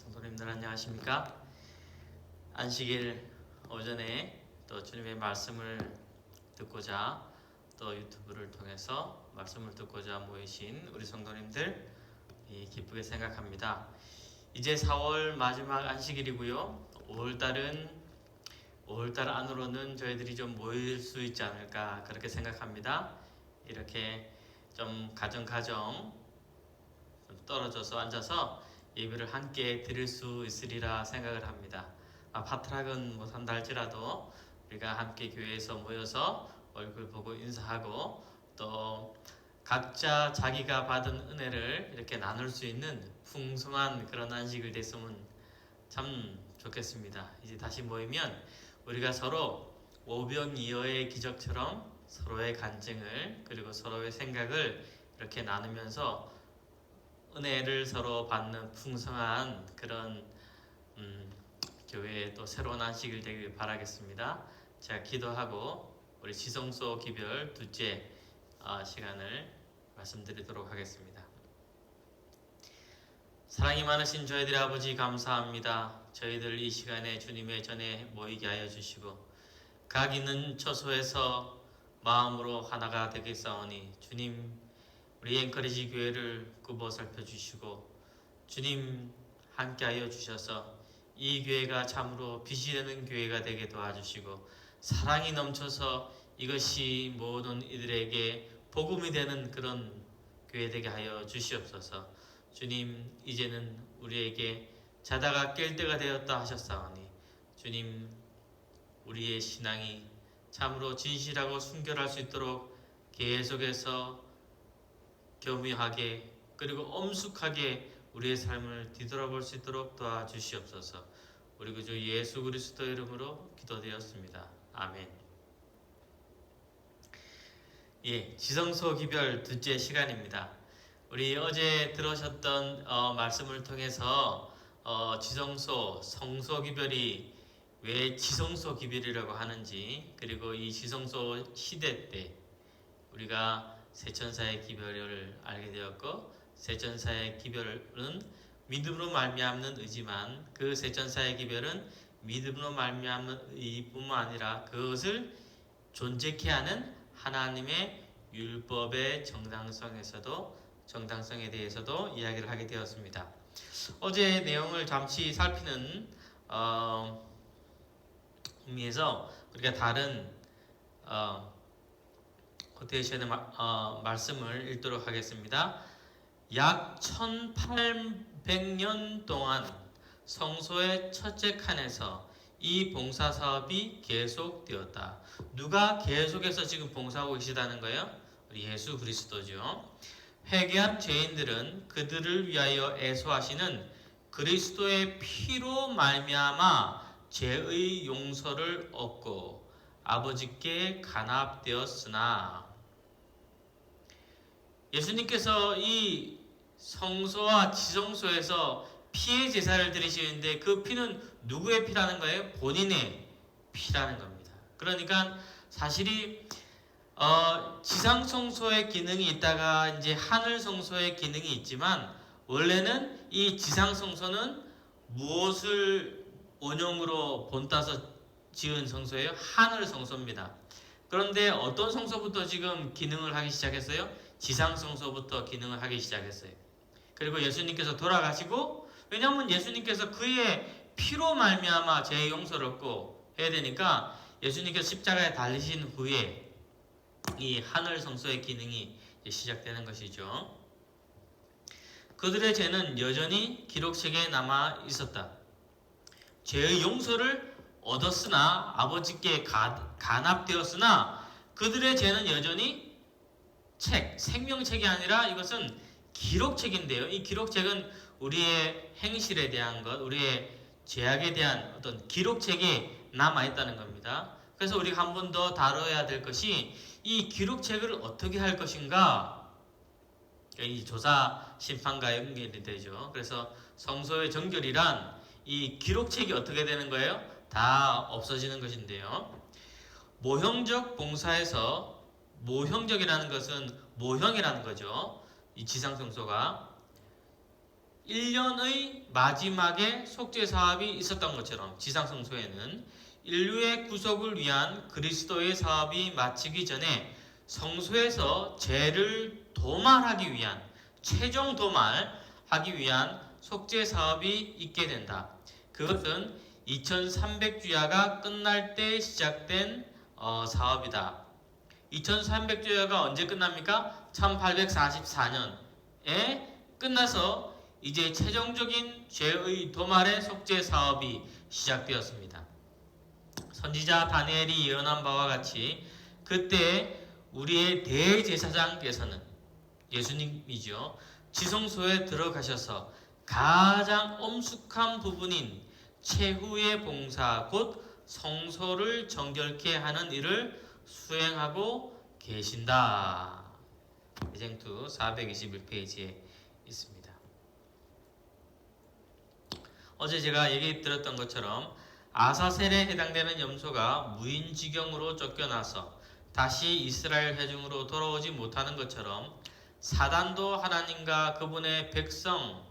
성도님들 안녕하십니까? 안식일 오전에 또 주님의 말씀을 듣고자 또 유튜브를 통해서 말씀을 듣고자 모이신 우리 성도님들 기쁘게 생각합니다. 이제 4월 마지막 안식일이고요. 5월달 안으로는 저희들이 좀 모일 수 있지 않을까 그렇게 생각합니다. 이렇게 좀 가정 좀 떨어져서 앉아서 예배를 함께 드릴 수 있으리라 생각을 합니다. 파트락은 못한다 할지라도 우리가 함께 교회에서 모여서 얼굴 보고 인사하고 또 각자 자기가 받은 은혜를 이렇게 나눌 수 있는 풍성한 그런 안식을 됐으면 참 좋겠습니다. 이제 다시 모이면 우리가 서로 오병이어의 기적처럼 서로의 간증을 그리고 서로의 생각을 이렇게 나누면서 은혜를 서로 받는 풍성한 그런 교회의 또 새로운 안식일 되길 바라겠습니다. 제가 기도하고 우리 지성소 기별 둘째 시간을 말씀드리도록 하겠습니다. 사랑이 많으신 저희들의 아버지 감사합니다. 저희들 이 시간에 주님의 전에 모이게 하여 주시고 각 있는 처소에서 마음으로 하나가 되겠사오니 주님 우리 앵커리지 교회를 굽어 살펴주시고 주님 함께하여 주셔서 이 교회가 참으로 빛이 되는 교회가 되게 도와주시고 사랑이 넘쳐서 이것이 모든 이들에게 복음이 되는 그런 교회 되게 하여 주시옵소서. 주님 이제는 우리에게 자다가 깰 때가 되었다 하셨사오니 주님 우리의 신앙이 참으로 진실하고 순결할 수 있도록 계속해서 교묘하게 그리고 엄숙하게 우리의 삶을 뒤돌아볼 수 있도록 도와주시옵소서. 우리 구주 예수 그리스도 이름으로 기도되었습니다. 아멘. 지성소 기별 둘째 시간입니다. 우리 어제 들으셨던 말씀을 통해서 지성소 성소 기별이 왜 지성소 기별이라고 하는지 그리고 이 지성소 시대 때 우리가 세천사의 기별을 알게 되었고 세천사의 기별은 믿음으로 말미암는 의지만 그 세천사의 기별은 믿음으로 말미암는 의뿐만 아니라 그것을 존재케 하는 하나님의 율법의 정당성에 대해서도 이야기를 하게 되었습니다. 어제 내용을 잠시 살피는 의미에서 우리가 다른 코테이션의 말씀을 읽도록 하겠습니다. 약 1800년 동안 성소의 첫째 칸에서 이 봉사사업이 계속되었다. 누가 계속해서 지금 봉사하고 계시다는 거예요? 우리 예수 그리스도죠. 회개한 죄인들은 그들을 위하여 애소하시는 그리스도의 피로 말미암아 죄의 용서를 얻고 아버지께 간합되었으나 예수님께서 이 성소와 지성소에서 피의 제사를 드리시는데 그 피는 누구의 피라는 거예요? 본인의 피라는 겁니다. 그러니까 사실이 지상 성소의 기능이 있다가 이제 하늘 성소의 기능이 있지만 원래는 이 지상 성소는 무엇을 원형으로 본따서 지은 성소예요? 하늘 성소입니다. 그런데 어떤 성소부터 지금 기능을 하기 시작했어요? 지상 성소부터 기능을 하기 시작했어요. 그리고 예수님께서 돌아가시고 왜냐하면 예수님께서 그의 피로 말미암아 죄의 용서를 얻고 해야 되니까 예수님께서 십자가에 달리신 후에 이 하늘 성소의 기능이 시작되는 것이죠. 그들의 죄는 여전히 기록책에 남아 있었다. 죄의 용서를 얻었으나 아버지께 간합되었으나 그들의 죄는 여전히 생명책이 아니라 이것은 기록책인데요. 이 기록책은 우리의 행실에 대한 것, 우리의 죄악에 대한 어떤 기록책이 남아있다는 겁니다. 그래서 우리가 한 번 더 다뤄야 될 것이 이 기록책을 어떻게 할 것인가, 이 조사 심판과 연결이 되죠. 그래서 성소의 정결이란 이 기록책이 어떻게 되는 거예요? 다 없어지는 것인데요. 모형적 봉사에서 모형적이라는 것은 모형이라는 거죠. 이 지상 성소가 1년의 마지막에 속죄 사업이 있었던 것처럼 지상성소에는 인류의 구속을 위한 그리스도의 사업이 마치기 전에 성소에서 죄를 도말하기 위한 최종 도말하기 위한 속죄 사업이 있게 된다. 그것은 2300주야가 끝날 때 시작된 사업이다. 2300주야가 언제 끝납니까? 1844년에 끝나서 이제 최종적인 죄의 도말의 속죄 사업이 시작되었습니다. 선지자 다니엘이 예언한 바와 같이 그때 우리의 대제사장께서는 예수님이죠. 지성소에 들어가셔서 가장 엄숙한 부분인 최후의 봉사 곧 성소를 정결케 하는 일을 수행하고 계신다. 예쟁투 421페이지에 있습니다. 어제 제가 얘기 드렸던 것처럼 아사셀에 해당되는 염소가 무인지경으로 쫓겨나서 다시 이스라엘 회중으로 돌아오지 못하는 것처럼 사단도 하나님과 그분의 백성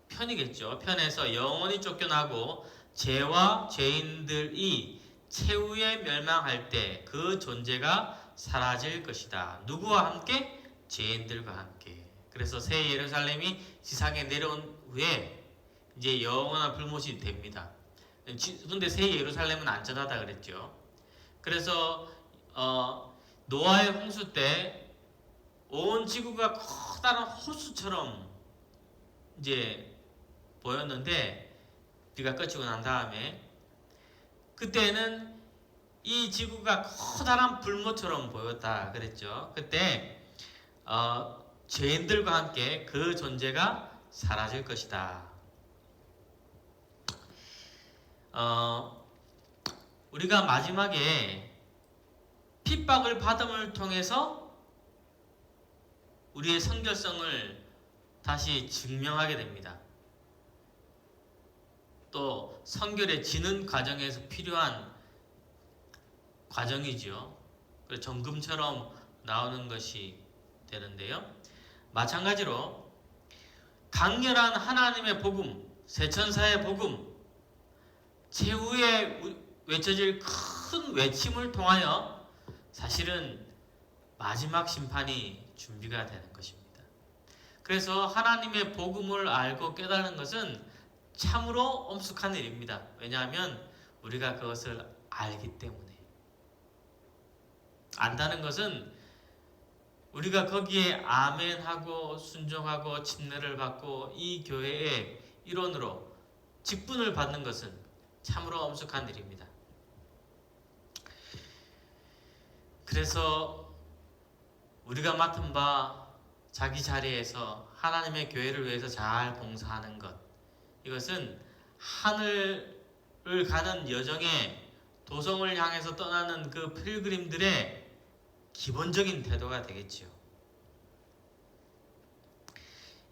편이겠죠. 편에서 영원히 쫓겨나고 죄와 죄인들이 최후에 멸망할 때 그 존재가 사라질 것이다. 누구와 함께? 죄인들과 함께. 그래서 새 예루살렘이 지상에 내려온 후에 이제 영원한 불못이 됩니다. 근데 새 예루살렘은 안전하다 그랬죠. 그래서 노아의 홍수 때 온 지구가 커다란 호수처럼 이제 보였는데 비가 그치고 난 다음에 그때는 이 지구가 커다란 불못처럼 보였다 그랬죠. 그때 죄인들과 함께 그 존재가 사라질 것이다. 우리가 마지막에 핍박을 받음을 통해서 우리의 성결성을 다시 증명하게 됩니다. 또 성결해지는 과정에서 필요한 과정이죠. 정금처럼 나오는 것이 되는데요. 마찬가지로 강렬한 하나님의 복음, 새천사의 복음, 최후에 외쳐질 큰 외침을 통하여 사실은 마지막 심판이 준비가 되는 것입니다. 그래서 하나님의 복음을 알고 깨달는 것은 참으로 엄숙한 일입니다. 왜냐하면 우리가 그것을 알기 때문에. 안다는 것은 우리가 거기에 아멘하고 순종하고 침례를 받고 이 교회의 일원으로 직분을 받는 것은 참으로 엄숙한 일입니다. 그래서 우리가 맡은 바 자기 자리에서 하나님의 교회를 위해서 잘 봉사하는 것, 이것은 하늘을 가는 여정에 도성을 향해서 떠나는 그 필그림들의 기본적인 태도가 되겠지요.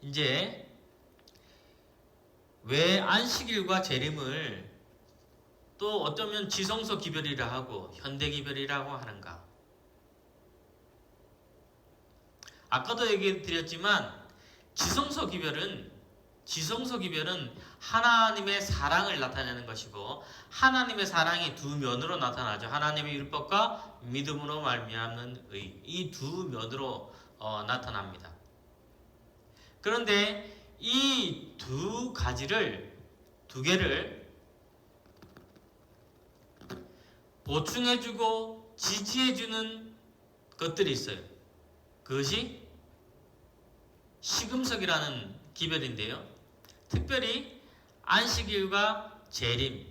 이제 왜 안식일과 재림을 또 어쩌면 지성소 기별이라 하고 현대 기별이라고 하는가? 아까도 얘기 드렸지만 지성소 기별은 하나님의 사랑을 나타내는 것이고 하나님의 사랑이 두 면으로 나타나죠. 하나님의 율법과 믿음으로 말미암는 의, 이 두 면으로 나타납니다. 그런데 이 두 개를 보충해주고 지지해주는 것들이 있어요. 그것이 시금석이라는 기별인데요. 특별히 안식일과 재림,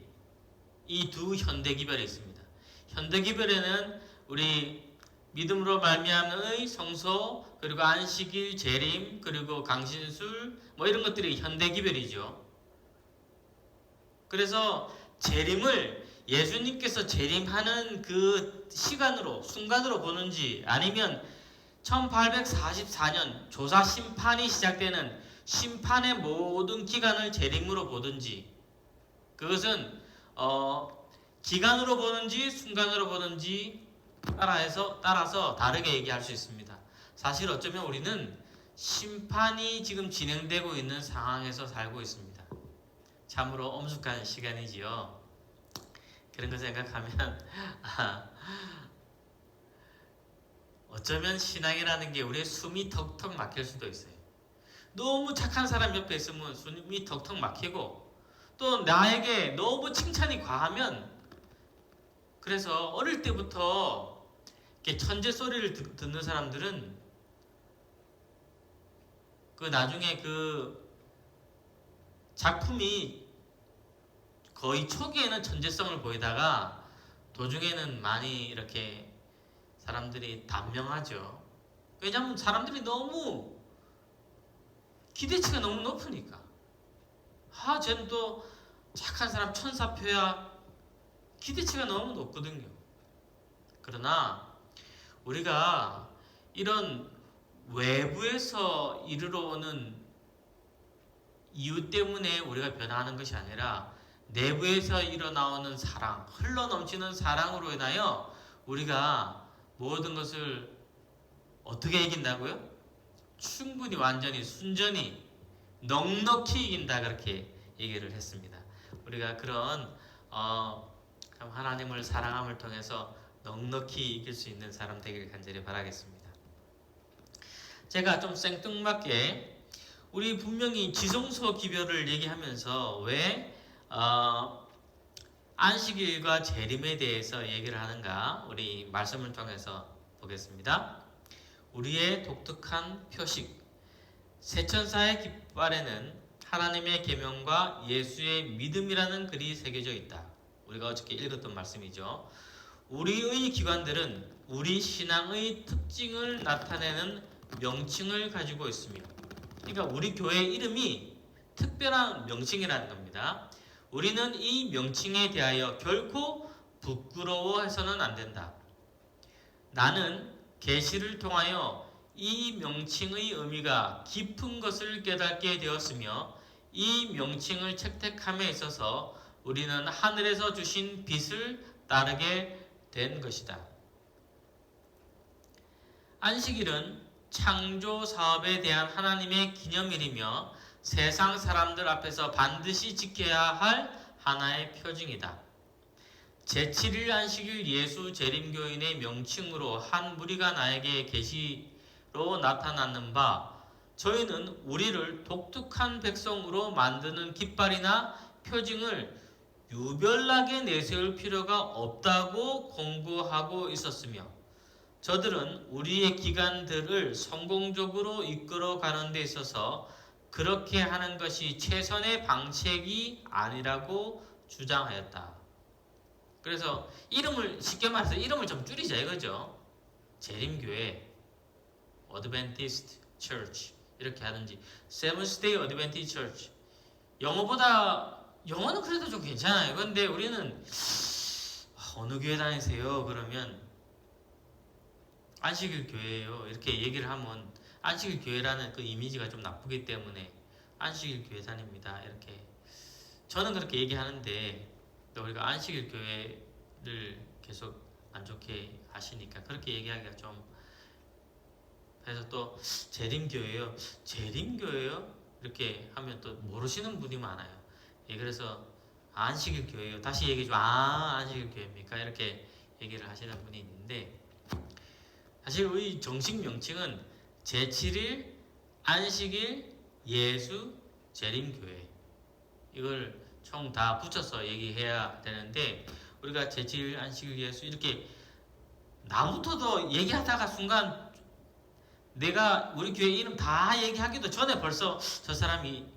이 두 현대 기별이 있습니다. 현대 기별에는 우리 믿음으로 말미암는 성소, 그리고 안식일, 재림, 그리고 강신술, 뭐 이런 것들이 현대 기별이죠. 그래서 재림을 예수님께서 재림하는 그 시간으로, 순간으로 보는지, 아니면 1844년 조사 심판이 시작되는 심판의 모든 기간을 재림으로 보든지, 그것은 기간으로 보는지 순간으로 보는지 따라서 다르게 얘기할 수 있습니다. 사실 어쩌면 우리는 심판이 지금 진행되고 있는 상황에서 살고 있습니다. 참으로 엄숙한 시간이지요. 그런 거 생각하면 어쩌면 신앙이라는 게 우리의 숨이 턱턱 막힐 수도 있어요. 너무 착한 사람 옆에 있으면 숨이 턱턱 막히고, 또 나에게 너무 칭찬이 과하면, 그래서 어릴 때부터 이렇게 천재 소리를 듣는 사람들은 그 나중에 그 작품이 거의 초기에는 천재성을 보이다가 도중에는 많이 이렇게 사람들이 단명하죠. 왜냐하면 사람들이 너무 기대치가 너무 높으니까. 쟤는 또 착한 사람 천사표야. 기대치가 너무 높거든요. 그러나 우리가 이런 외부에서 이르러 오는 이유 때문에 우리가 변화하는 것이 아니라 내부에서 일어나오는 사랑, 흘러넘치는 사랑으로 인하여 우리가 모든 것을 어떻게 이긴다고요? 충분히, 완전히, 순전히, 넉넉히 이긴다, 그렇게 얘기를 했습니다. 우리가 그런 하나님을 사랑함을 통해서 넉넉히 이길 수 있는 사람 되길 간절히 바라겠습니다. 제가 좀 생뚱맞게 우리 분명히 지성소 기별을 얘기하면서 왜 안식일과 재림에 대해서 얘기를 하는가, 우리 말씀을 통해서 보겠습니다. 우리의 독특한 표식, 세천사의 깃발에는 하나님의 계명과 예수의 믿음이라는 글이 새겨져 있다. 우리가 어저께 읽었던 말씀이죠. 우리의 기관들은 우리 신앙의 특징을 나타내는 명칭을 가지고 있으며, 그러니까 우리 교회 이름이 특별한 명칭이라는 겁니다. 우리는 이 명칭에 대하여 결코 부끄러워해서는 안 된다. 나는 계시를 통하여 이 명칭의 의미가 깊은 것을 깨닫게 되었으며, 이 명칭을 채택함에 있어서 우리는 하늘에서 주신 빛을 따르게 된 것이다. 안식일은 창조 사업에 대한 하나님의 기념일이며 세상 사람들 앞에서 반드시 지켜야 할 하나의 표징이다. 제7일 안식일 예수 재림교인의 명칭으로 한 무리가 나에게 계시로 나타나는 바, 저희는 우리를 독특한 백성으로 만드는 깃발이나 표징을 유별나게 내세울 필요가 없다고 공고하고 있었으며, 저들은 우리의 기관들을 성공적으로 이끌어가는 데 있어서 그렇게 하는 것이 최선의 방책이 아니라고 주장하였다. 그래서 이름을, 쉽게 말해서 이름을 좀 줄이자 이거죠. 재림교회, 어드벤티스트 처치 이렇게 하든지, 세븐스데이 어드벤티스트 처치. 영어는 그래도 좀 괜찮아요. 근데 우리는 어느 교회 다니세요? 그러면 안식일 교회예요, 이렇게 얘기를 하면 안식일 교회라는 그 이미지가 좀 나쁘기 때문에 안식일 교회 다닙니다, 이렇게 저는 그렇게 얘기하는데, 또 우리가 안식일 교회를 계속 안 좋게 하시니까 그렇게 얘기하기가 좀, 그래서 또 재림교회요, 재림교회요 이렇게 하면 또 모르시는 분이 많아요. 예, 그래서 안식일 교회요, 다시 얘기해줘. 안식일 교회입니까? 이렇게 얘기를 하시는 분이 있는데, 사실 우리 정식 명칭은 제7일 안식일 예수 재림교회, 이걸 총 다 붙여서 얘기해야 되는데, 우리가 제7일 안식일 예수 이렇게 나부터도 얘기하다가 순간 내가 우리 교회 이름 다 얘기하기도 전에 벌써 저 사람이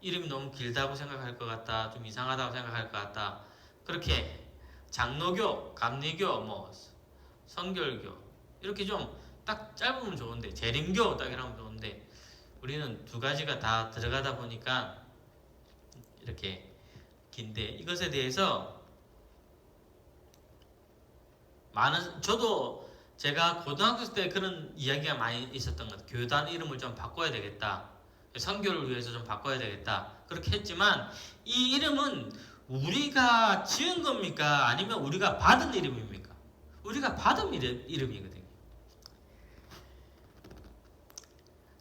이름이 너무 길다고 생각할 것 같다, 좀 이상하다고 생각할 것 같다, 그렇게 장로교, 감리교, 뭐 성결교 이렇게 좀 딱 짧으면 좋은데, 재림교 딱 이러면 좋은데, 우리는 두 가지가 다 들어가다 보니까 이렇게 긴데, 이것에 대해서 저도 제가 고등학교 때 그런 이야기가 많이 있었던 것 같아요. 교단 이름을 좀 바꿔야 되겠다, 선교를 위해서 좀 바꿔야 되겠다, 그렇게 했지만 이 이름은 우리가 지은 겁니까? 아니면 우리가 받은 이름입니까? 우리가 받은 이름이거든요.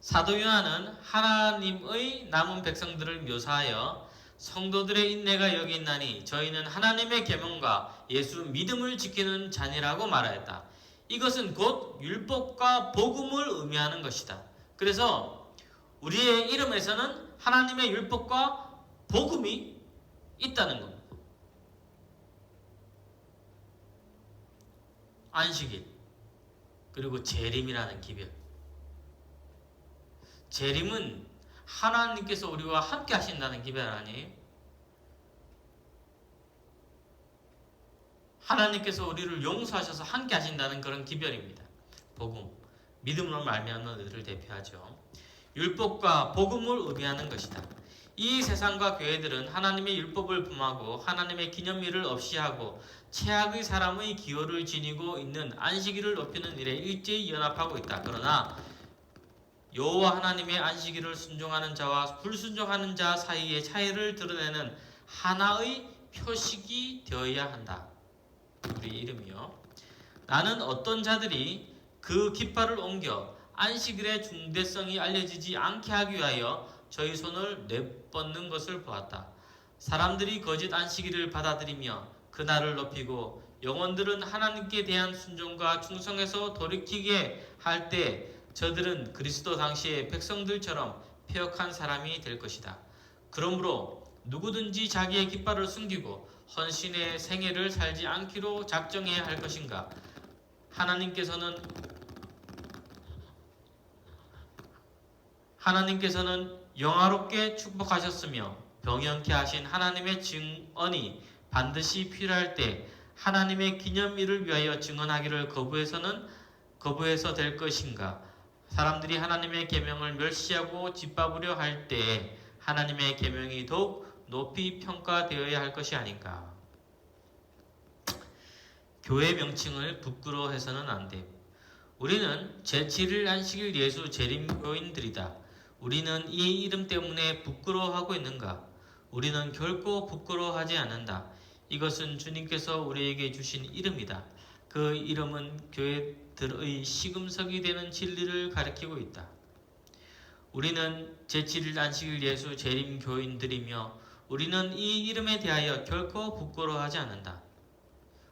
사도 요한은 하나님의 남은 백성들을 묘사하여 성도들의 인내가 여기 있나니 저희는 하나님의 계명과 예수 믿음을 지키는 자니라고 말하였다. 이것은 곧 율법과 복음을 의미하는 것이다. 그래서 우리의 이름에서는 하나님의 율법과 복음이 있다는 겁니다. 안식일 그리고 재림이라는 기별. 재림은 하나님께서 우리와 함께 하신다는 기별 아니에요? 하나님께서 우리를 용서하셔서 함께 하신다는 그런 기별입니다. 복음, 믿음으로 말미암는 의를 대표하죠. 율법과 복음을 의미하는 것이다. 이 세상과 교회들은 하나님의 율법을 범하고 하나님의 기념일을 없이하고 최악의 사람의 기호를 지니고 있는 안식일을 높이는 일에 일제히 연합하고 있다. 그러나 여호와 하나님의 안식일을 순종하는 자와 불순종하는 자 사이의 차이를 드러내는 하나의 표식이 되어야 한다. 우리 이름이요. 나는 어떤 자들이 그 깃발을 옮겨 안식일의 중대성이 알려지지 않게 하기 위하여 저희 손을 내뻗는 것을 보았다. 사람들이 거짓 안식일을 받아들이며 그날을 높이고 영혼들은 하나님께 대한 순종과 충성에서 돌이키게 할 때 저들은 그리스도 당시의 백성들처럼 패역한 사람이 될 것이다. 그러므로 누구든지 자기의 깃발을 숨기고 헌신의 생애를 살지 않기로 작정해야 할 것인가? 하나님께서는 영화롭게 축복하셨으며 병영케 하신 하나님의 증언이 반드시 필요할 때 하나님의 기념일을 위하여 증언하기를 거부해서 될 것인가? 사람들이 하나님의 계명을 멸시하고 짓밟으려 할 때 하나님의 계명이 더욱 높이 평가되어야 할 것이 아닌가? 교회 명칭을 부끄러워해서는 안 돼. 우리는 제7일 안식일 예수 재림교인들이다. 우리는 이 이름 때문에 부끄러워하고 있는가? 우리는 결코 부끄러워하지 않는다. 이것은 주님께서 우리에게 주신 이름이다. 그 이름은 교회들의 시금석이 되는 진리를 가리키고 있다. 우리는 제7일 안식일 예수 재림교인들이며 우리는 이 이름에 대하여 결코 부끄러워하지 않는다.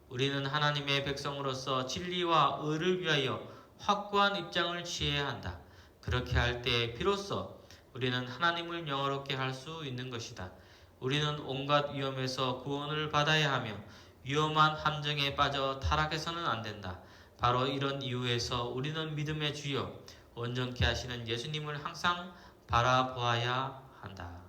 우리는 하나님의 백성으로서 진리와 의를 위하여 확고한 입장을 취해야 한다. 그렇게 할 때 비로소 우리는 하나님을 영화롭게 할 수 있는 것이다. 우리는 온갖 위험에서 구원을 받아야 하며 위험한 함정에 빠져 타락해서는 안 된다. 바로 이런 이유에서 우리는 믿음의 주여 온전케 하시는 예수님을 항상 바라보아야 한다.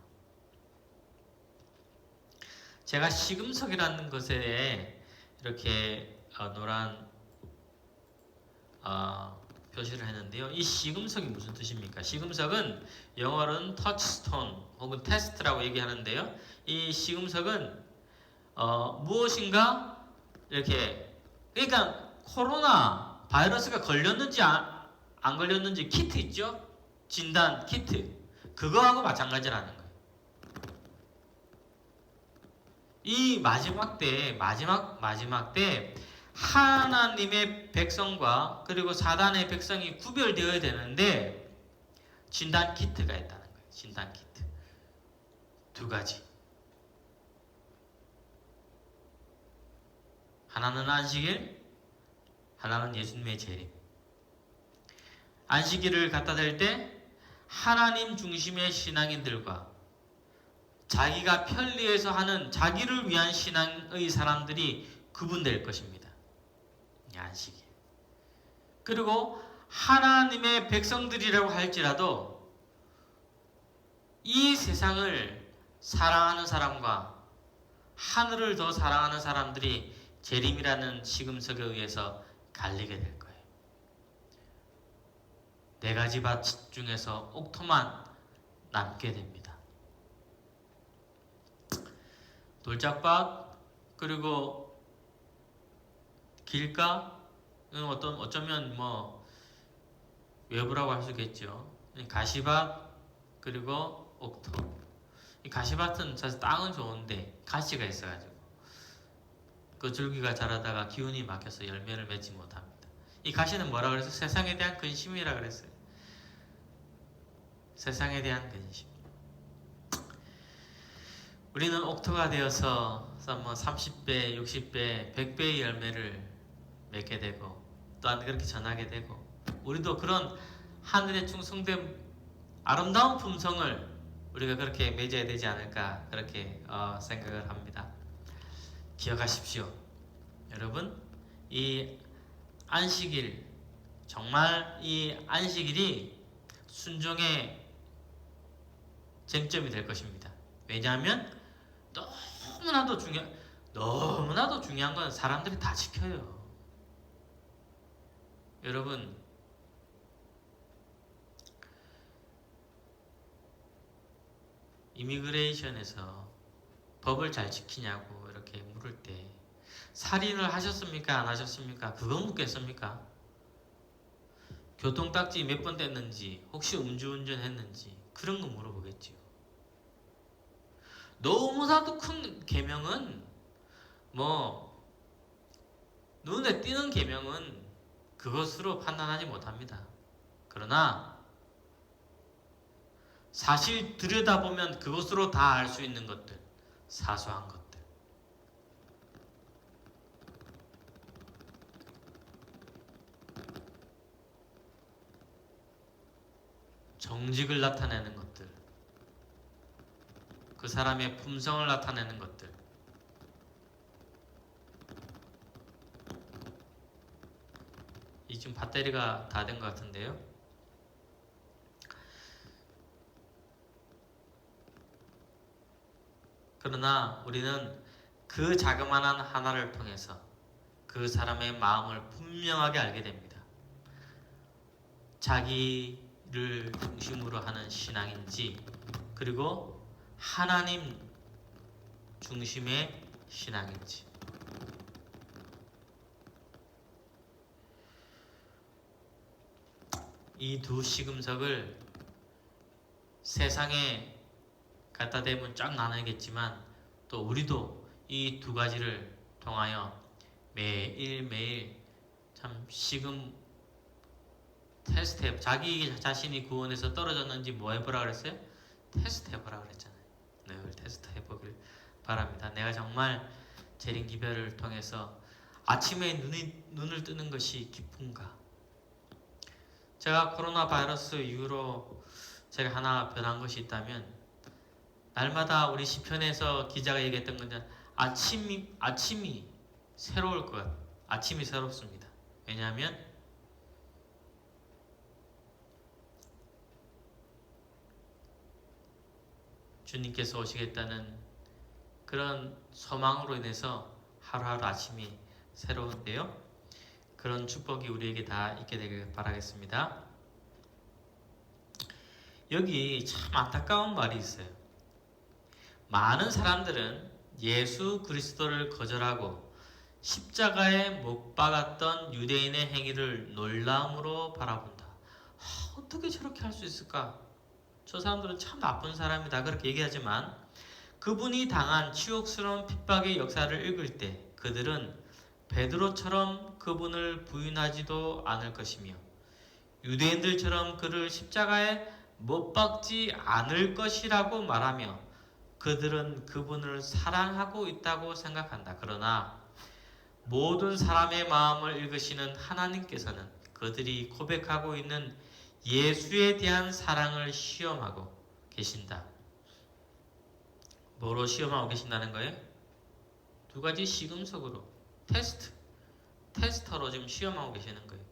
제가 시금석이라는 것에 이렇게 노란 표시를 했는데요. 이 시금석이 무슨 뜻입니까? 시금석은 영어로는 터치스톤 혹은 테스트라고 얘기하는데요. 이 시금석은 무엇인가 이렇게 그러니까 코로나 바이러스가 걸렸는지 안 걸렸는지 키트 있죠? 진단 키트 그거하고 마찬가지라는 거예요. 이 마지막 때 하나님의 백성과 그리고 사단의 백성이 구별되어야 되는데 진단 키트가 있다는 거예요. 진단 키트 두 가지. 하나는 안식일, 하나는 예수님의 재림. 안식일을 갖다 댈 때 하나님 중심의 신앙인들과 자기가 편리해서 하는 자기를 위한 신앙의 사람들이 구분될 것입니다. 안식일. 그리고 하나님의 백성들이라고 할지라도 이 세상을 사랑하는 사람과 하늘을 더 사랑하는 사람들이 재림이라는 시금석에 의해서 갈리게 될 거예요. 네 가지 밭 중에서 옥토만 남게 됩니다. 돌짝밭 그리고 길가 어쩌면 외부라고 할 수 있겠죠. 가시밭 그리고 옥토. 이 가시밭은 사실 땅은 좋은데 가시가 있어가지고 그 줄기가 자라다가 기운이 막혀서 열매를 맺지 못합니다. 이 가시는 뭐라 그래서 세상에 대한 근심이라 그랬어요. 세상에 대한 근심. 우리는 옥토가 되어서 30배, 60배, 100배의 열매를 맺게 되고 또한 그렇게 전하게 되고 우리도 그런 하늘의 충성된 아름다운 품성을 우리가 그렇게 맺어야 되지 않을까 그렇게 생각을 합니다. 기억하십시오. 여러분, 이 안식일 정말 이 안식일이 순종의 쟁점이 될 것입니다. 왜냐하면 너무나도 중요한 건 사람들이 다 지켜요. 여러분, 이미그레이션에서 법을 잘 지키냐고 이렇게 물을 때 살인을 하셨습니까? 안 하셨습니까? 그거 묻겠습니까? 교통딱지 몇 번 뗐는지, 혹시 음주운전 했는지 그런 거 물어보겠지요. 너무나도 큰 계명은 눈에 띄는 계명은 그것으로 판단하지 못합니다. 그러나 사실 들여다보면 그것으로 다 알 수 있는 것들, 사소한 것들. 정직을 나타내는 것들, 그 사람의 품성을 나타내는 것들, 이 지금 배터리가 다 된 것 같은데요. 그러나 우리는 그 자그마한 하나를 통해서 그 사람의 마음을 분명하게 알게 됩니다. 자기를 중심으로 하는 신앙인지 그리고 하나님 중심의 신앙인지. 이 두 시금석을 세상에 갖다 대면 쫙 나누겠지만 또 우리도 이 두 가지를 통하여 매일매일 참 시금 테스트해, 자기 자신이 구원에서 떨어졌는지 뭐 해보라 그랬어요? 테스트 해보라 그랬잖아요. 늘 테스트 해보길 바랍니다. 내가 정말 재림기별을 통해서 아침에 눈을 뜨는 것이 기쁜가? 제가 코로나 바이러스 이후로 제가 하나 변한 것이 있다면 날마다 우리 시편에서 기자가 얘기했던 건데 아침이 새로울 것 같아요. 아침이 새롭습니다. 왜냐하면 주님께서 오시겠다는 그런 소망으로 인해서 하루하루 아침이 새로운데요. 그런 축복이 우리에게 다 있게 되길 바라겠습니다. 여기 참 안타까운 말이 있어요. 많은 사람들은 예수 그리스도를 거절하고 십자가에 못 박았던 유대인의 행위를 놀라움으로 바라본다. 어떻게 저렇게 할 수 있을까? 저 사람들은 참 나쁜 사람이다 그렇게 얘기하지만 그분이 당한 치욕스러운 핍박의 역사를 읽을 때 그들은 베드로처럼 그분을 부인하지도 않을 것이며 유대인들처럼 그를 십자가에 못 박지 않을 것이라고 말하며 그들은 그분을 사랑하고 있다고 생각한다. 그러나 모든 사람의 마음을 읽으시는 하나님께서는 그들이 고백하고 있는 예수에 대한 사랑을 시험하고 계신다. 뭐로 시험하고 계신다는 거예요? 두 가지 시금석으로 테스터로 지금 시험하고 계시는 거예요.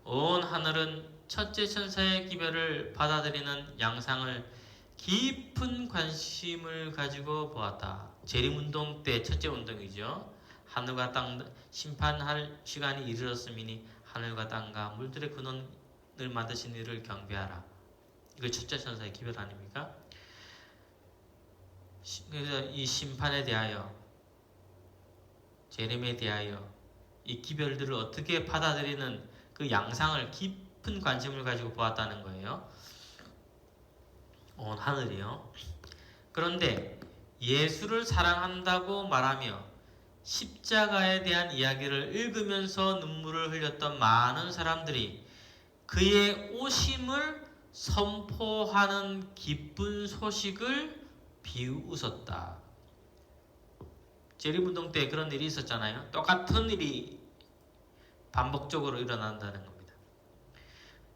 온 하늘은 첫째 천사의 기별을 받아들이는 양상을 깊은 관심을 가지고 보았다. 재림운동 때 첫째 운동이죠. 하늘과 땅 심판할 시간이 이르렀음이니 하늘과 땅과 물들의 근원을 만드신 이를 경배하라. 이거 첫째 천사의 기별 아닙니까? 그래서 이 심판에 대하여 재림에 대하여 이 기별들을 어떻게 받아들이는 그 양상을 깊은 관심을 가지고 보았다는 거예요. 온 하늘이요. 그런데 예수를 사랑한다고 말하며 십자가에 대한 이야기를 읽으면서 눈물을 흘렸던 많은 사람들이 그의 오심을 선포하는 기쁜 소식을 비웃었다. 재림운동 때 그런 일이 있었잖아요. 똑같은 일이 반복적으로 일어난다는 겁니다.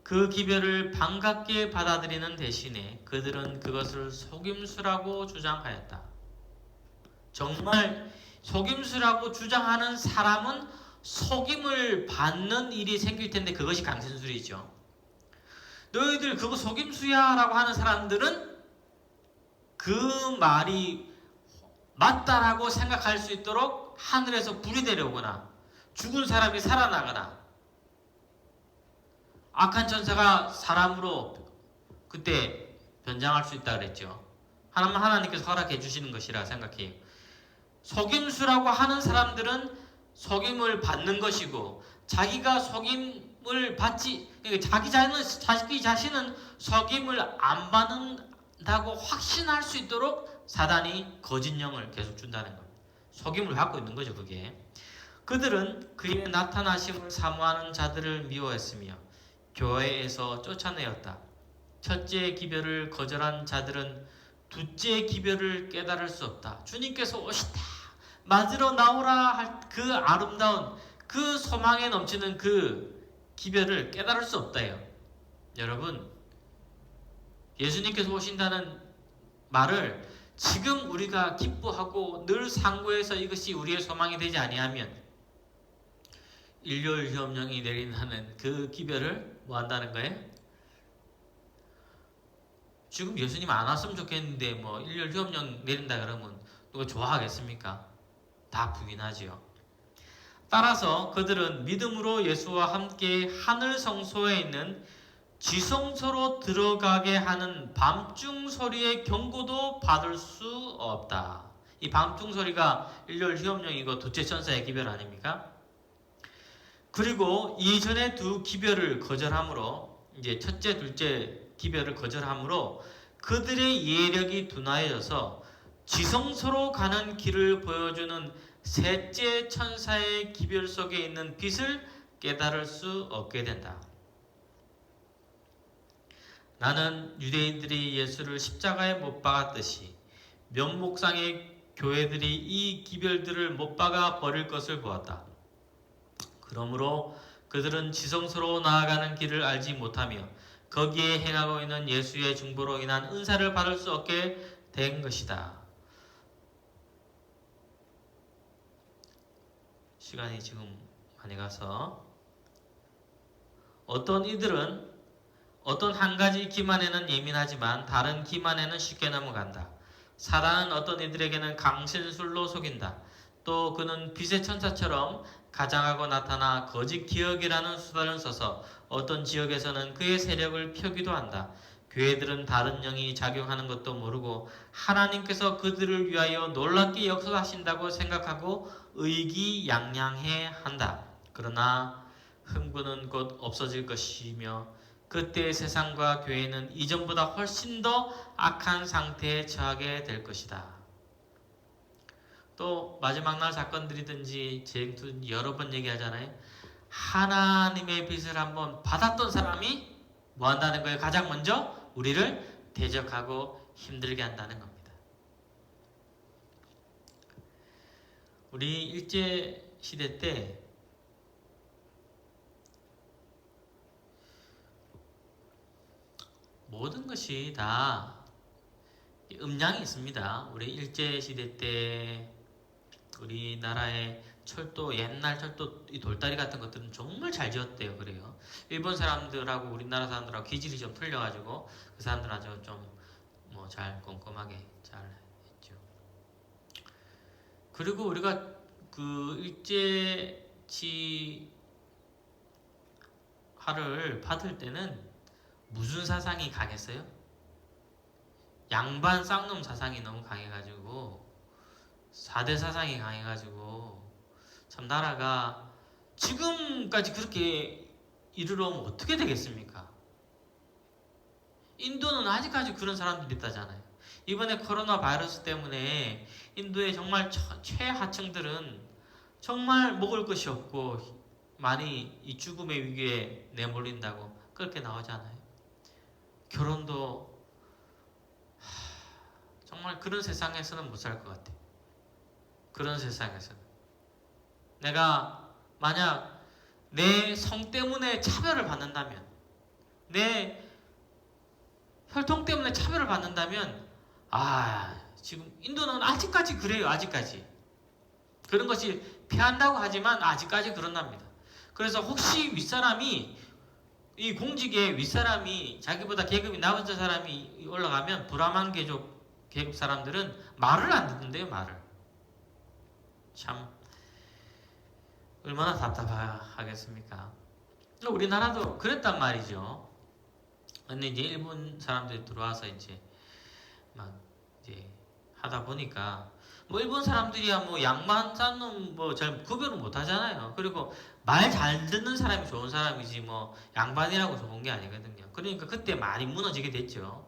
그 기별을 반갑게 받아들이는 대신에 그들은 그것을 속임수라고 주장하였다. 정말 속임수라고 주장하는 사람은 속임을 받는 일이 생길 텐데 그것이 강신술이죠. 너희들 그거 속임수야 라고 하는 사람들은 그 말이 맞다라고 생각할 수 있도록 하늘에서 불이 내려오거나 죽은 사람이 살아나거나 악한 천사가 사람으로 그때 변장할 수 있다 그랬죠. 하나님께서 허락해 주시는 것이라 생각해요. 속임수라고 하는 사람들은 속임을 받는 것이고 자기가 속임을 받지 자기 자신은 속임을 안 받는다고 확신할 수 있도록 사단이 거짓 영을 계속 준다는 겁니다. 속임을 받고 있는 거죠. 그게. 그들은 그의 나타나심을 사모하는 자들을 미워했으며 교회에서 쫓아내었다. 첫째 기별을 거절한 자들은 둘째 기별을 깨달을 수 없다. 주님께서 오시다. 맞으러 나오라 할 그 아름다운 그 소망에 넘치는 그 기별을 깨달을 수 없다요. 여러분, 예수님께서 오신다는 말을 지금 우리가 기뻐하고 늘 상고해서 이것이 우리의 소망이 되지 아니하면 일요일휴업령이 내린다는 그 기별을 뭐 한다는 거예요? 지금 예수님 안 왔으면 좋겠는데 뭐 일요일휴업령 내린다 그러면 누가 좋아하겠습니까? 다 부인하지요. 따라서 그들은 믿음으로 예수와 함께 하늘 성소에 있는 지성소로 들어가게 하는 밤중 소리의 경고도 받을 수 없다. 이 밤중 소리가 일요일휴업령이고 둘째 천사의 기별 아닙니까? 그리고 이전의 두 기별을 거절함으로 이제 첫째, 둘째 기별을 거절함으로 그들의 예력이 둔화해져서 지성소로 가는 길을 보여주는 셋째 천사의 기별 속에 있는 빛을 깨달을 수 없게 된다. 나는 유대인들이 예수를 십자가에 못 박았듯이 면목상의 교회들이 이 기별들을 못 박아 버릴 것을 보았다. 그러므로 그들은 지성소로 나아가는 길을 알지 못하며 거기에 행하고 있는 예수의 중보로 인한 은사를 받을 수 없게 된 것이다. 시간이 지금 많이 가서 어떤 이들은 어떤 한 가지 기만에는 예민하지만 다른 기만에는 쉽게 넘어간다. 사단은 어떤 이들에게는 강신술로 속인다. 또 그는 빛의 천사처럼 가장하고 나타나 거짓 기억이라는 수단을 써서 어떤 지역에서는 그의 세력을 펴기도 한다. 교회들은 다른 영이 작용하는 것도 모르고 하나님께서 그들을 위하여 놀랍게 역사하신다고 생각하고 의기양양해 한다. 그러나 흥분은 곧 없어질 것이며 그때의 세상과 교회는 이전보다 훨씬 더 악한 상태에 처하게 될 것이다. 또 마지막 날 사건들이든지 제행도 여러 번 얘기하잖아요. 하나님의 빛을 한번 받았던 사람이 뭐 한다는 거예요? 가장 먼저 우리를 대적하고 힘들게 한다는 겁니다. 우리 일제 시대 때 모든 것이 다 음량이 있습니다. 우리 일제 시대 때 우리나라의 철도, 옛날 철도 이 돌다리 같은 것들은 정말 잘 지었대요. 그래요. 일본 사람들하고 우리나라 사람들하고 기질이 좀 틀려가지고 그 사람들은 좀 뭐 잘 꼼꼼하게 잘 했죠. 그리고 우리가 그 일제치하를 받을 때는 무슨 사상이 강했어요? 양반 쌍놈 사상이 너무 강해가지고 4대 사상이 강해가지고 참 나라가 지금까지 그렇게 이르러 오면 어떻게 되겠습니까? 인도는 아직까지 그런 사람들이 있다잖아요. 이번에 코로나 바이러스 때문에 인도의 정말 최하층들은 정말 먹을 것이 없고 많이 이 죽음의 위기에 내몰린다고 그렇게 나오잖아요. 결혼도 정말 그런 세상에서는 못 살 것 같아. 그런 세상에서는 내가 만약 내 성 때문에 차별을 받는다면, 내 혈통 때문에 차별을 받는다면, 지금 인도는 아직까지 그래요. 아직까지 그런 것이 피한다고 하지만 아직까지 그런답니다. 그래서 혹시 윗사람이, 이 공직에 윗사람이, 자기보다 계급이 낮은 사람이 올라가면 브라만 계급 사람들은 말을 안 듣는데요. 말을. 참 얼마나 답답하겠습니까? 우리나라도 그랬단 말이죠. 근데 이제 일본 사람들이 들어와서 이제 막 이제 하다 보니까 뭐 일본 사람들이야 뭐 양반 싼 놈 뭐 잘 구별을 못 하잖아요. 그리고 말 잘 듣는 사람이 좋은 사람이지 뭐 양반이라고 좋은 게 아니거든요. 그러니까 그때 많이 무너지게 됐죠.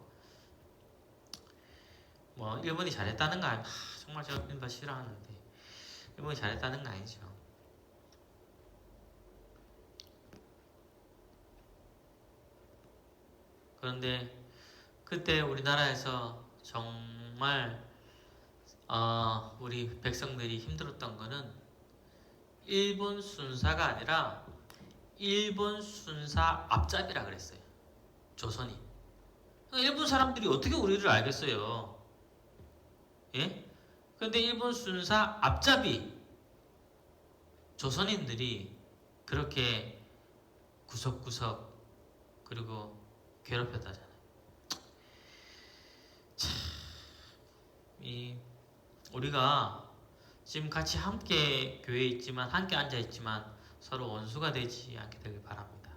뭐 일본이 잘했다는 거 아니면 정말 제가 일본 싫어하는데 일본이 잘했다는 거 아니죠. 그런데 그때 우리나라에서 정말 우리 백성들이 힘들었던 거는 일본 순사가 아니라 일본 순사 앞잡이라 그랬어요. 조선이. 일본 사람들이 어떻게 우리를 알겠어요? 예? 그런데 일본 순사 앞잡이 조선인들이 그렇게 구석구석 그리고 괴롭혔다잖아요. 참, 우리가 지금 같이 함께 교회에 있지만 함께 앉아 있지만 서로 원수가 되지 않게 되길 바랍니다.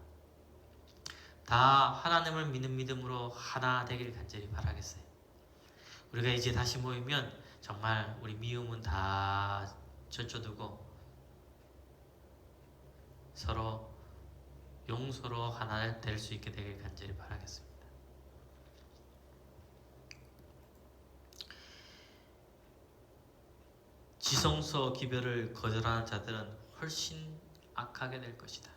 다 하나님을 믿는 믿음으로 하나 되길 간절히 바라겠어요. 우리가 이제 다시 모이면 정말 우리 미움은 다 젖혀두고 서로 용서로 하나 될 수 있게 되길 간절히 바라겠습니다. 지성소 기별을 거절하는 자들은 훨씬 악하게 될 것이다.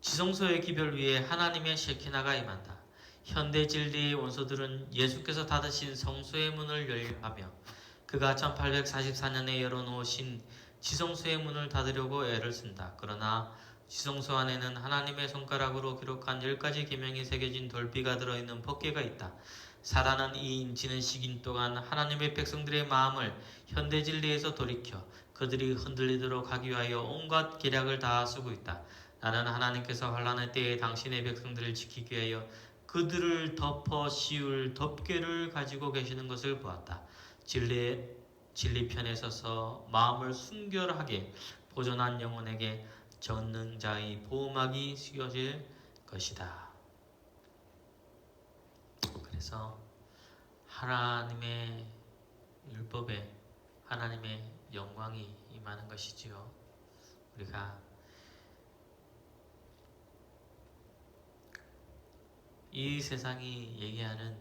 지성소의 기별 위에 하나님의 셰키나가 임한다. 현대 진리의 원소들은 예수께서 닫으신 성소의 문을 열려하며 그가 1844년에 열어놓으신 지성소의 문을 닫으려고 애를 쓴다. 그러나 지성소 안에는 하나님의 손가락으로 기록한 10가지 계명이 새겨진 돌비가 들어있는 법궤가 있다. 사단은 이 인치는 시긴 동안 하나님의 백성들의 마음을 현대 진리에서 돌이켜 그들이 흔들리도록 하기 위하여 온갖 계략을 다 쓰고 있다. 나는 하나님께서 환난의 때에 당신의 백성들을 지키기 위하여 그들을 덮어 씌울 덮개를 가지고 계시는 것을 보았다. 진리편에 서서 마음을 순결하게 보존한 영혼에게 전능자의 보호막이 씌워질 것이다. 그래서 하나님의 율법에 하나님의 영광이 임하는 것이지요. 우리가 이 세상이 얘기하는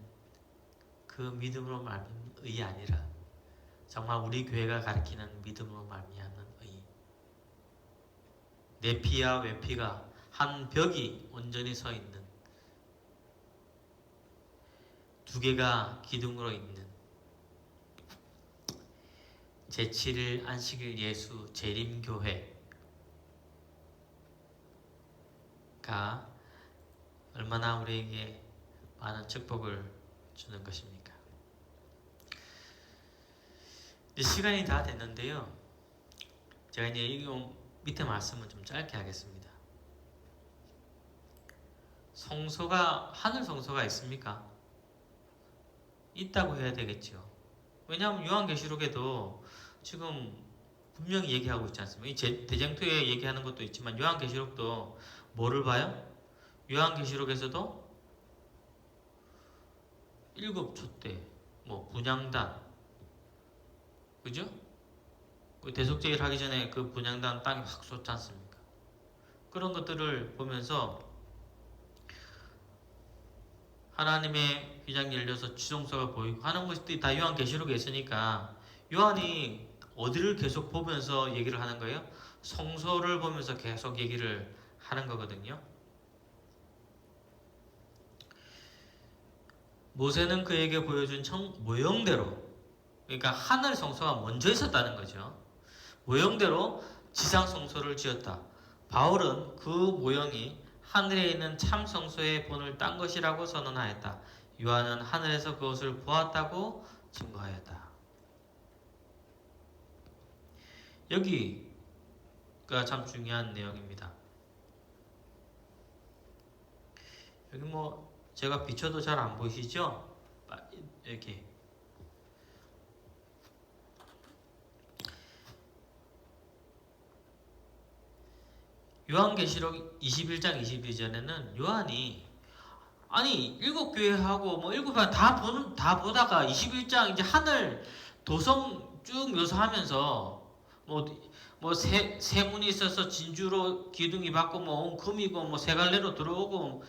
그 믿음으로 말미암는 의이 아니라 정말 우리 교회가 가르치는 믿음으로 말미암는 의. 내 피와 외피가 한 벽이 온전히 서 있는 두 개가 기둥으로 있는 제7일 안식일 예수 재림교회가 얼마나 우리에게 많은 축복을 주는 것입니까? 이제 시간이 다 됐는데요. 제가 이제 이 밑에 말씀은 좀 짧게 하겠습니다. 성소가 하늘 성소가 있습니까? 있다고 해야 되겠죠. 왜냐하면 요한계시록에도 지금 분명히 얘기하고 있지 않습니까? 이 대쟁투에 얘기하는 것도 있지만 요한계시록도 뭐를 봐요? 요한계시록에서도 7촛대, 뭐 분향단, 그죠? 대속제일 하기 전에 그 분향단 땅이 확 솟지 않습니까? 그런 것들을 보면서 하나님의 휘장이 열려서 지성소가 보이고 하는 것들이 다 요한계시록에 있으니까 요한이 어디를 계속 보면서 얘기를 하는 거예요? 성소를 보면서 계속 얘기를 하는 거거든요. 모세는 그에게 보여준 모형대로, 그러니까 하늘 성소가 먼저 있었다는 거죠. 모형대로 지상 성소를 지었다. 바울은 그 모형이 하늘에 있는 참 성소의 본을 딴 것이라고 선언하였다. 요한은 하늘에서 그것을 보았다고 증거하였다. 여기가 참 중요한 내용입니다. 여기 뭐 제가 비춰도 잘 안 보이시죠? 여기 요한계시록 21장 22절에는 요한이 아니 7교회하고 뭐 7반 다 보다가 21장 이제 하늘 도성 쭉 묘사하면서 뭐 세문이 있어서 진주로 기둥이 받고 뭐 금이고 뭐 세 갈래로 들어오고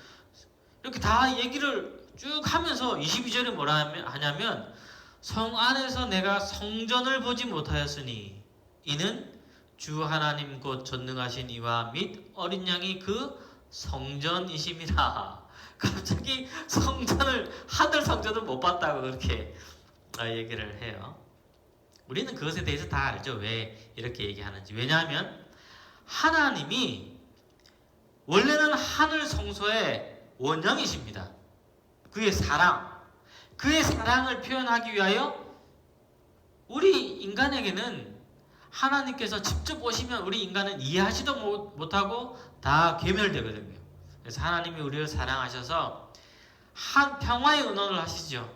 이렇게 다 얘기를 쭉 하면서 22절에 뭐라 하냐면 성 안에서 내가 성전을 보지 못하였으니 이는 주 하나님 곧 전능하신 이와 및 어린 양이 그 성전이심이라. 갑자기 하늘 성전을 못 봤다고 그렇게 얘기를 해요. 우리는 그것에 대해서 다 알죠. 왜 이렇게 얘기하는지. 왜냐하면 하나님이 원래는 하늘 성소의 원형이십니다. 그의 사랑을 표현하기 위하여 우리 인간에게는 하나님께서 직접 오시면 우리 인간은 이해하지도 못하고 다 괴멸되거든요. 그래서 하나님이 우리를 사랑하셔서 평화의 의논을 하시죠.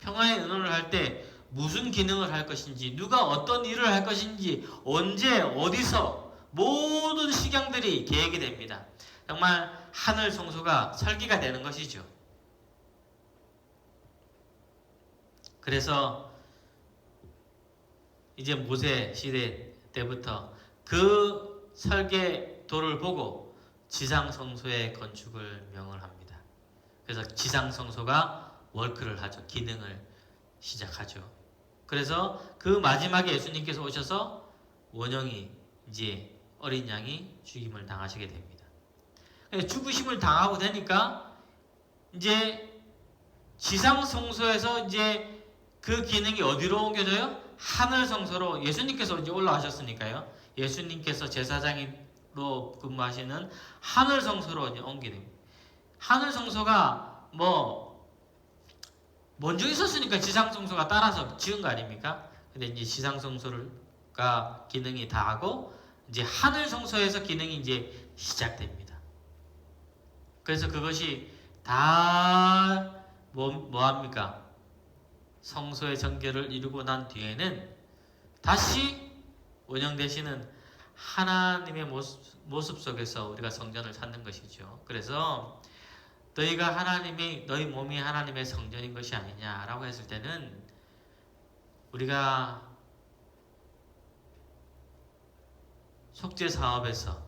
평화의 의논을 할 때 무슨 기능을 할 것인지, 누가 어떤 일을 할 것인지, 언제 어디서 모든 식양들이 계획이 됩니다. 정말 하늘 성소가 설계가 되는 것이죠. 그래서 이제 모세 시대 때부터 그 설계도를 보고 지상 성소의 건축을 명을 합니다. 그래서 지상 성소가 워크를 하죠. 기능을 시작하죠. 그래서 그 마지막에 예수님께서 오셔서 원형이 이제 어린 양이 죽임을 당하시게 됩니다. 죽으심을 당하고 되니까 이제 지상 성소에서 이제 그 기능이 어디로 옮겨져요? 하늘 성소로 예수님께서 이제 올라가셨으니까요. 예수님께서 제사장으로 근무하시는 하늘 성소로 이제 옮기게 됩니다. 하늘 성소가 뭐 먼저 있었으니까 지상 성소가 따라서 지은 거 아닙니까? 근데 이제 지상 성소가 기능이 다 하고 이제 하늘 성소에서 기능이 이제 시작됩니다. 그래서 그것이 다 뭐 합니까? 성소의 정결을 이루고 난 뒤에는 다시 원형되시는 하나님의 모습 속에서 우리가 성전을 찾는 것이죠. 그래서 너희 몸이 하나님의 성전인 것이 아니냐라고 했을 때는 우리가 속죄 사업에서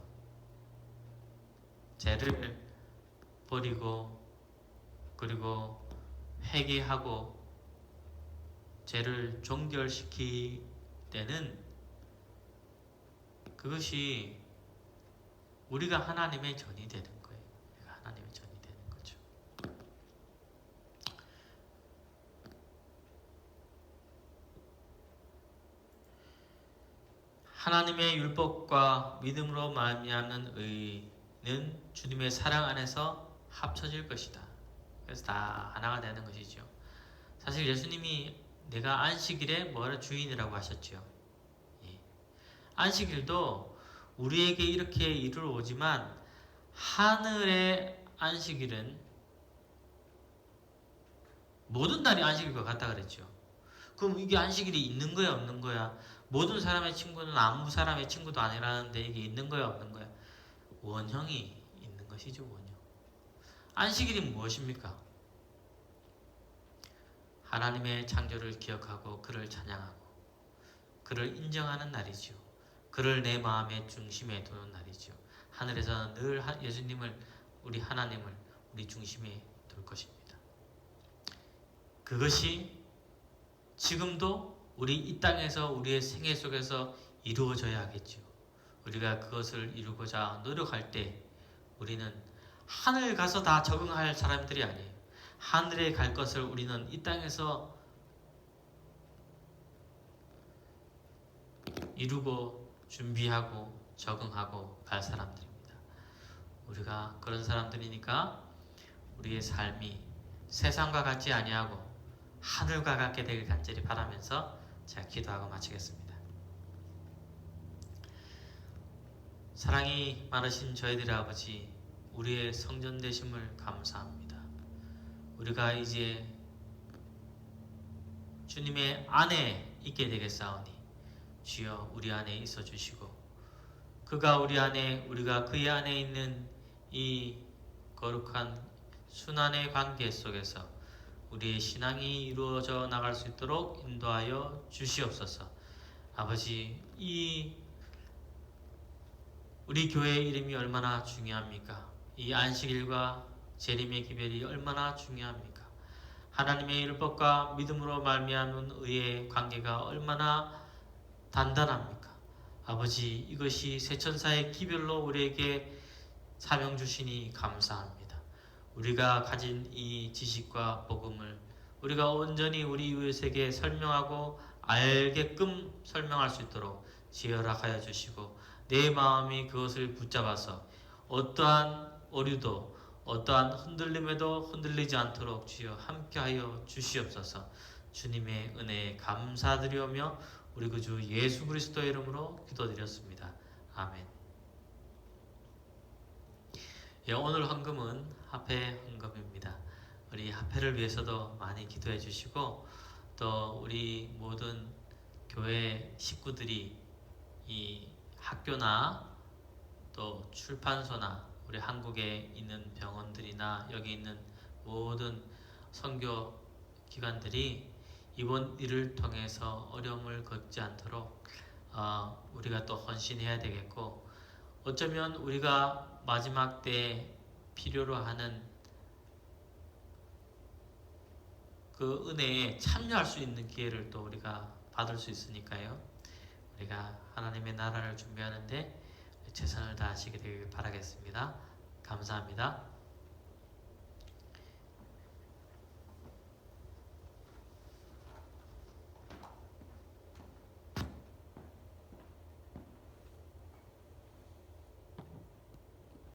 죄를 버리고 그리고 회개하고 죄를 종결시킬 때는 그것이 우리가 하나님의 전이 되는 거예요. 하나님의 전이 되는 거죠. 하나님의 율법과 믿음으로 말미암는 의는 주님의 사랑 안에서 합쳐질 것이다. 그래서 다 하나가 되는 것이죠. 사실 예수님이 내가 안식일에 뭐라 주인이라고 하셨죠. 예. 안식일도 우리에게 이렇게 이르러오지만 하늘의 안식일은 모든 날이 안식일과 같다 그랬죠. 그럼 이게 안식일이 있는 거야 없는 거야? 모든 사람의 친구는 아무 사람의 친구도 아니라는데 이게 있는 거야 없는 거야? 원형이 있는 것이죠. 원형. 안식일이 무엇입니까? 하나님의 창조를 기억하고 그를 찬양하고 그를 인정하는 날이죠. 그를 내 마음의 중심에 두는 날이죠. 하늘에서는 늘 예수님을, 우리 하나님을 우리 중심에 둘 것입니다. 그것이 지금도 우리 이 땅에서 우리의 생애 속에서 이루어져야 하겠죠. 우리가 그것을 이루고자 노력할 때 우리는 하늘 가서 다 적응할 사람들이 아니에요. 하늘에 갈 것을 우리는 이 땅에서 이루고 준비하고 적응하고 갈 사람들입니다. 우리가 그런 사람들이니까 우리의 삶이 세상과 같지 아니하고 하늘과 같게 되길 간절히 바라면서 제가 기도하고 마치겠습니다. 사랑이 많으신 저희들의 아버지, 우리의 성전 되심을 감사합니다. 우리가 이제 주님의 안에 있게 되겠사오니 주여 우리 안에 있어 주시고, 그가 우리 안에, 우리가 그의 안에 있는 이 거룩한 순환의 관계 속에서 우리의 신앙이 이루어져 나갈 수 있도록 인도하여 주시옵소서. 아버지, 이 우리 교회의 이름이 얼마나 중요합니까? 이 안식일과 재림의 기별이 얼마나 중요합니까? 하나님의 율법과 믿음으로 말미암은 의의 관계가 얼마나 단단합니까? 아버지, 이것이 세천사의 기별로 우리에게 사명 주시니 감사합니다. 우리가 가진 이 지식과 복음을 우리가 온전히 우리 이웃에게 설명하고 알게끔 설명할 수 있도록 지혜 허락하여 주시고, 내 마음이 그것을 붙잡아서 어떠한 오류도 어떠한 흔들림에도 흔들리지 않도록 주여 함께하여 주시옵소서. 주님의 은혜에 감사드리오며 우리 구주 예수 그리스도의 이름으로 기도드렸습니다. 아멘. 예, 오늘 헌금은 화폐 헌금입니다. 우리 화폐를 위해서도 많이 기도해 주시고, 또 우리 모든 교회 식구들이 이 학교나 또 출판소나 우리 한국에 있는 병원들이나 여기 있는 모든 선교 기관들이 이번 일을 통해서 어려움을 겪지 않도록 우리가 또 헌신해야 되겠고, 어쩌면 우리가 마지막 때 필요로 하는 그 은혜에 참여할 수 있는 기회를 또 우리가 받을 수 있으니까요. 우리가 하나님의 나라를 준비하는데 최선을 다하시게 되길 바라겠습니다. 감사합니다.